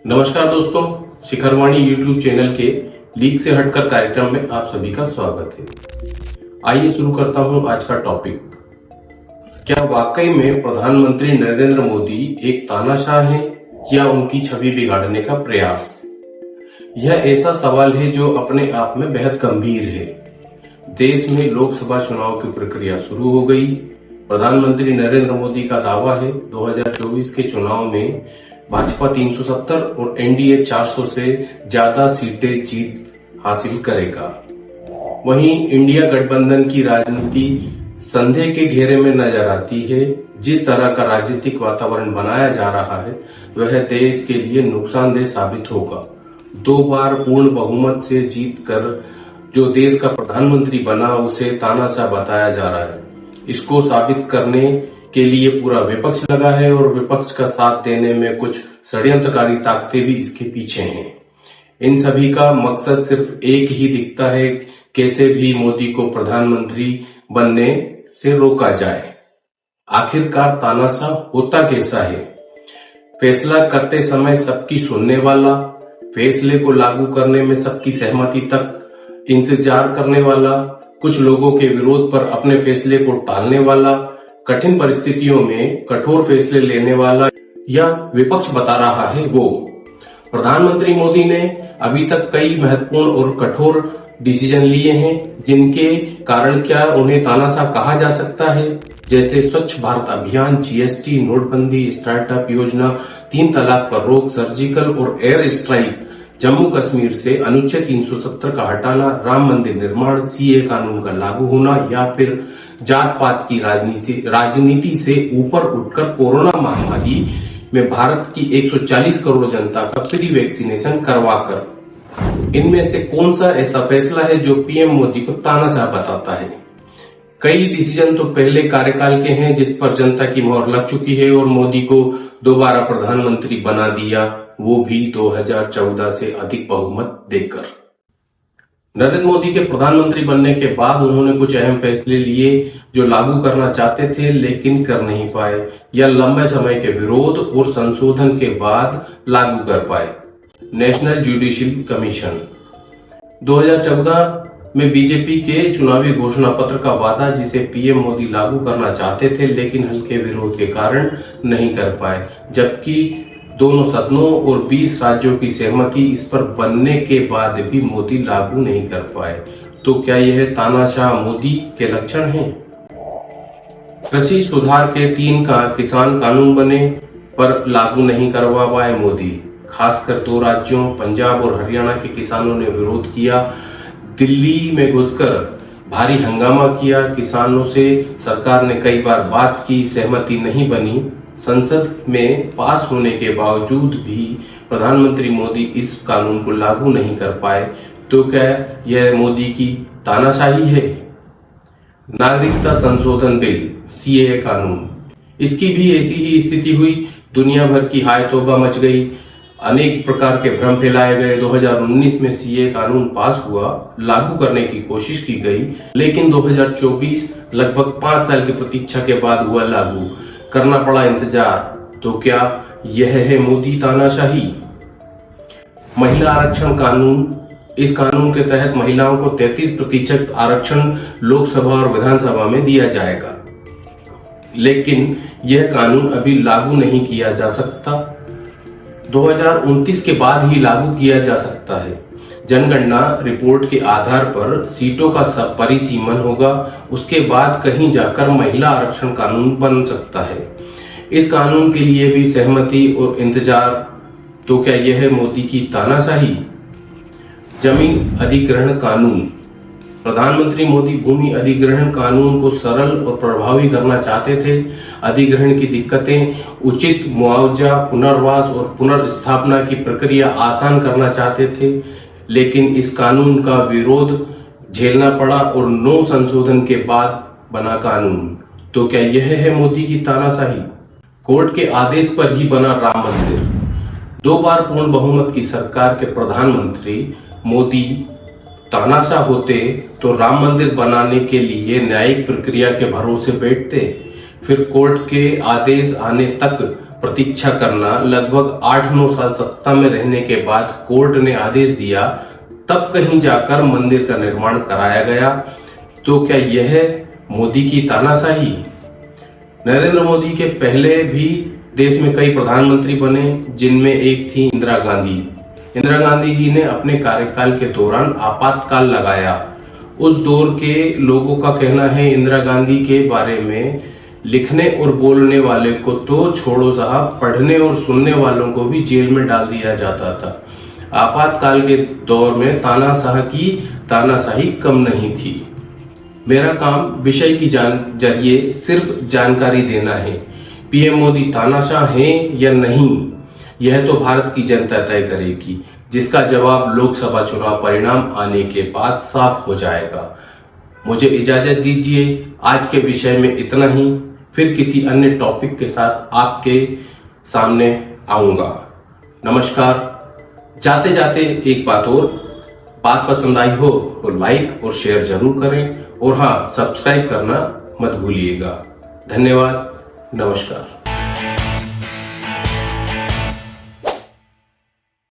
नमस्कार दोस्तों, शिखरवाणी YouTube channel के लीक से हटकर कार्यक्रम में आप सभी का स्वागत है। आइए शुरू करता हूं आज का टॉपिक। क्या वाकई में प्रधानमंत्री नरेंद्र मोदी एक तानाशाह हैं या उनकी छवि बिगाड़ने का प्रयास? यह ऐसा सवाल है जो अपने आप में बेहद गंभीर है। देश में लोकसभा चुनाव की प्रक्रिया शुरू हो गई। प्रधानमंत्री नरेंद्र मोदी का दावा है 2024 के चुनाव में भाजपा 370 और एनडीए 400 से ज्यादा सीटें जीत हासिल करेगा। वहीं इंडिया गठबंधन की राजनीति संदेह के घेरे में नजर आती है। जिस तरह का राजनीतिक वातावरण बनाया जा रहा है वह देश के लिए नुकसानदेह साबित होगा। 2 बार पूर्ण बहुमत से जीतकर जो देश का प्रधानमंत्री बना उसे तानाशाह बताया जा रहा है। इसको साबित करने के लिए पूरा विपक्ष लगा है और विपक्ष का साथ देने में कुछ षड्यंत्रकारी ताकतें भी इसके पीछे हैं। इन सभी का मकसद सिर्फ एक ही दिखता है, कैसे भी मोदी को प्रधानमंत्री बनने से रोका जाए। आखिरकार तानाशाह होता कैसा है? फैसला करते समय सबकी सुनने वाला, फैसले को लागू करने में सबकी सहमति तक इंतजार करने वाला, कुछ लोगों के विरोध पर अपने फैसले को टालने वाला, कठिन परिस्थितियों में कठोर फैसले लेने वाला, या विपक्ष बता रहा है वो। प्रधानमंत्री मोदी ने अभी तक कई महत्वपूर्ण और कठोर डिसीजन लिए हैं जिनके कारण क्या उन्हें तानाशाह कहा जा सकता है, जैसे स्वच्छ भारत अभियान, जीएसटी, नोटबंदी, स्टार्टअप योजना, 3 तलाक पर रोक, सर्जिकल और एयर स्ट्राइक, जम्मू कश्मीर से अनुच्छेद 370 का हटाना, राम मंदिर निर्माण, सीए कानून का लागू होना, या फिर जात पात की राजनीति से ऊपर उठकर कोरोना महामारी में भारत की 140 करोड़ जनता का फ्री वैक्सीनेशन करवाकर। इनमें से कौन सा ऐसा फैसला है जो पीएम मोदी को तानाशाह बताता है? कई डिसीजन तो पहले कार्यकाल के हैं जिस पर जनता की मोहर लग चुकी है और मोदी को दोबारा प्रधानमंत्री बना दिया, वो भी 2014 से अधिक बहुमत देकर। नरेंद्र मोदी के प्रधानमंत्री बनने के बाद उन्होंने कुछ अहम फैसले लिए जो लागू करना चाहते थे लेकिन कर नहीं पाए, या लंबे समय के विरोध और संशोधन के बाद लागू कर पाए। नेशनल जुडिशियल कमीशन 2014 में बीजेपी के चुनावी घोषणा पत्र का वादा जिसे पीएम मोदी लागू करना चाहते थे लेकिन हल्के विरोध के कारण नहीं कर पाए, जबकि दोनों सदनों और 20 राज्यों की सहमति इस पर बनने के बाद भी मोदी लागू नहीं कर पाए। तो क्या यह तानाशाह मोदी के लक्षण हैं? कृषि सुधार के 3 किसान कानून बने पर लागू नहीं करवा पाए मोदी। खासकर 2 राज्यों पंजाब और हरियाणा के किसानों ने विरोध किया, दिल्ली में घुसकर भारी हंगामा किया, किसानों से सरकार ने कई बार बात की, सहमति नहीं बनी। संसद में पास होने के बावजूद भी प्रधानमंत्री मोदी इस कानून को लागू नहीं कर पाए। तो क्या यह मोदी की तानाशाही है? नागरिकता संशोधन बिल, सीएए कानून, इसकी भी ऐसी ही स्थिति हुई। दुनिया भर की हाय तौबा मच गई, अनेक प्रकार के भ्रम फैलाए गए। 2019 में सीए कानून पास हुआ, लागू करने की कोशिश की गई, लेकिन 2024 लगभग 5 साल की प्रतीक्षा के बाद हुआ लागू, करना पड़ा इंतजार। तो क्या यह है मोदी तानाशाही? महिला आरक्षण कानून, इस कानून के तहत महिलाओं को 33% आरक्षण लोकसभा और विधानसभा में दिया जाएगा, लेकिन यह कानून अभी लागू नहीं किया जा सकता। 2029 के बाद ही लागू किया जा सकता है। जनगणना रिपोर्ट के आधार पर सीटों का परिसीमन होगा, उसके बाद कहीं जाकर महिला आरक्षण कानून बन सकता है। इस कानून के लिए भी सहमति और इंतजार। तो क्या यह है मोदी की तानाशाही? जमीन अधिग्रहण कानून, प्रधानमंत्री मोदी भूमि अधिग्रहण कानून को सरल और प्रभावी करना चाहते थे। अधिग्रहण की दिक्कतें, उचित मुआवजा, पुनर्वास और पुनर्स्थापना की प्रक्रिया आसान करना चाहते थे, लेकिन इस कानून का विरोध झेलना पड़ा और 9 संशोधन के बाद बना कानून। तो क्या यह है मोदी की तानाशाही? कोर्ट के आदेश पर ही बना राम मंदिर। 2 बार पूर्ण बहुमत की सरकार के प्रधानमंत्री मोदी तानाशाह होते तो राम मंदिर बनाने के लिए न्यायिक प्रक्रिया के भरोसे बैठते, फिर कोर्ट के आदेश आने तक प्रतीक्षा करना, लगभग 8-9 साल सत्ता में रहने के बाद कोर्ट ने आदेश दिया, तब कहीं जाकर मंदिर का निर्माण कराया गया। तो क्या यह मोदी की तानाशाही? नरेंद्र मोदी के पहले भी देश में कई प्रधानमंत्री बने, जिनमें एक थी इंदिरा गांधी। इंदिरा गांधी जी ने अपने कार्यकाल के दौरान आपातकाल लगाया। उस दौर के लोगों का कहना है इंदिरा गांधी के बारे में, लिखने और बोलने वाले को तो छोड़ो साहब, पढ़ने और सुनने वालों को भी जेल में डाल दिया जाता था। आपातकाल के दौर में तानाशाह की तानाशाही कम नहीं थी। मेरा काम विषय की जरिए सिर्फ जानकारी देना है। पीएम मोदी तानाशाह हैं या नहीं, यह तो भारत की जनता तय करेगी, जिसका जवाब लोकसभा चुनाव परिणाम आने के बाद साफ हो जाएगा। मुझे इजाजत दीजिए, आज के विषय में इतना ही। फिर किसी अन्य टॉपिक के साथ आपके सामने आऊंगा। नमस्कार। जाते जाते एक बात और, बात पसंद आई हो तो लाइक और शेयर जरूर करें, और हाँ, सब्सक्राइब करना मत भूलिएगा। धन्यवाद। नमस्कार।